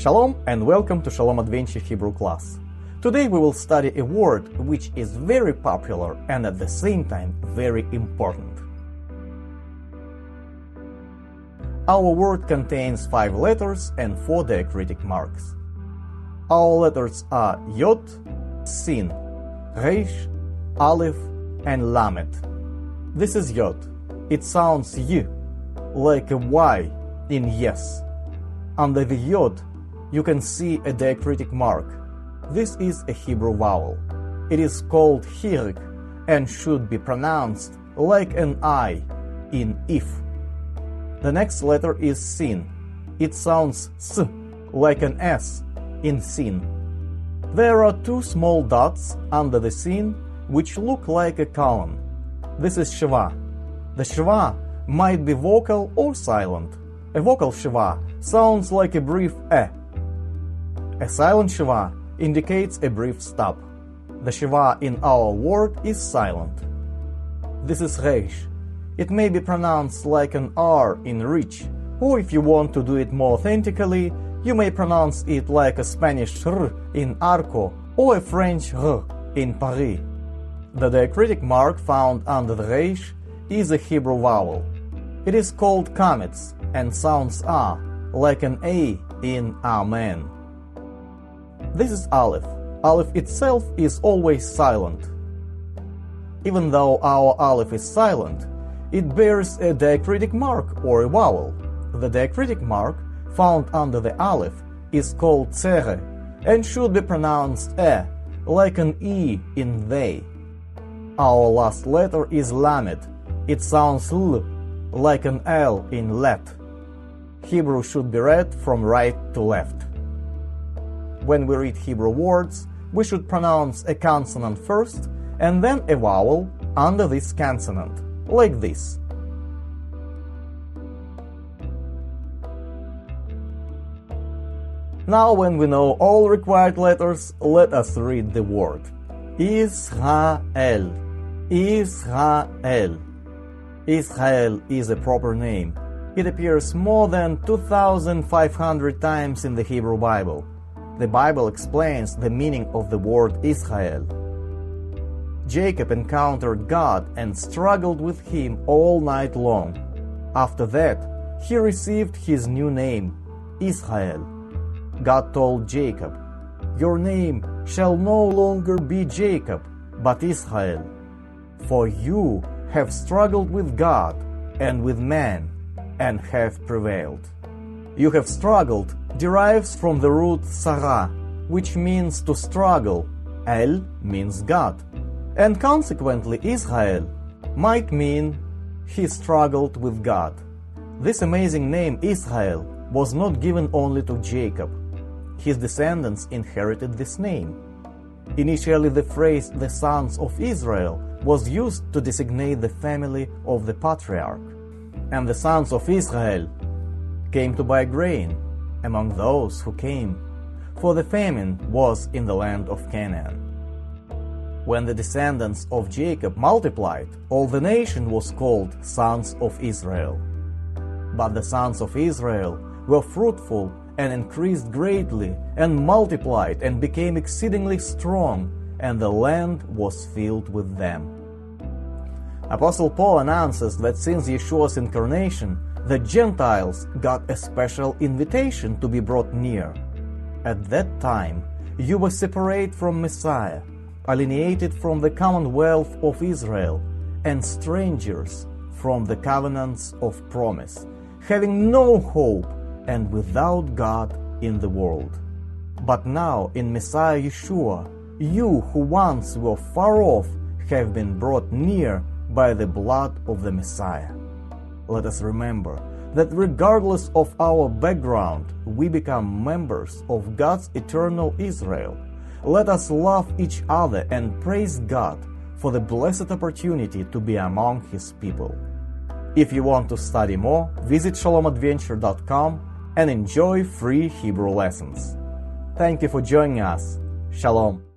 Shalom and welcome to Shalom Adventure Hebrew class. Today we will study a word which is very popular and at the same time very important. Our word contains 5 letters and 4 diacritic marks. Our letters are Yod, Sin, Reish, Aleph, and Lamed. This is Yod. It sounds Y, like a Y in yes. Under the Yod, you can see a diacritic mark. This is a Hebrew vowel. It is called Hirik and should be pronounced like an I in if. The next letter is Sin. It sounds S, like an S in sin. There are 2 small dots under the Sin which look like a colon. This is Sheva. The Sheva might be vocal or silent. A vocal Sheva sounds like a brief A silent Sheva indicates a brief stop. The Sheva in our word is silent. This is Reish. It may be pronounced like an R in rich, or if you want to do it more authentically, you may pronounce it like a Spanish R in arco or a French R in Paris. The diacritic mark found under the Reish is a Hebrew vowel. It is called kametz and sounds A, like an A in Amen. This is Aleph. Aleph itself is always silent. Even though our Aleph is silent, it bears a diacritic mark or a vowel. The diacritic mark found under the Aleph is called Tzere and should be pronounced like an E in they. Our last letter is Lamed. It sounds L, like an L in let. Hebrew should be read from right to left. When we read Hebrew words, we should pronounce a consonant first and then a vowel under this consonant, like this. Now, when we know all required letters, let us read the word. Israel. Israel. Israel is a proper name. It appears more than 2,500 times in the Hebrew Bible. The Bible explains the meaning of the word Israel. Jacob encountered God and struggled with him all night long. After that, he received his new name, Israel. God told Jacob, "Your name shall no longer be Jacob, but Israel, for you have struggled with God and with man and have prevailed." You have struggled derives from the root Sarah, which means to struggle. El means God. And consequently, Israel might mean he struggled with God. This amazing name, Israel, was not given only to Jacob. His descendants inherited this name. Initially, the phrase "the sons of Israel" was used to designate the family of the patriarch. And the sons of Israel came to buy grain among those who came, for the famine was in the land of Canaan. When the descendants of Jacob multiplied, all the nation was called sons of Israel. But the sons of Israel were fruitful and increased greatly and multiplied and became exceedingly strong, and the land was filled with them. Apostle Paul announces that since Yeshua's incarnation, the Gentiles got a special invitation to be brought near. At that time, you were separate from Messiah, alienated from the commonwealth of Israel, and strangers from the covenants of promise, having no hope and without God in the world. But now, in Messiah Yeshua, you who once were far off have been brought near by the blood of the Messiah. Let us remember that regardless of our background, we become members of God's eternal Israel. Let us love each other and praise God for the blessed opportunity to be among His people. If you want to study more, visit shalomadventure.com and enjoy free Hebrew lessons. Thank you for joining us. Shalom.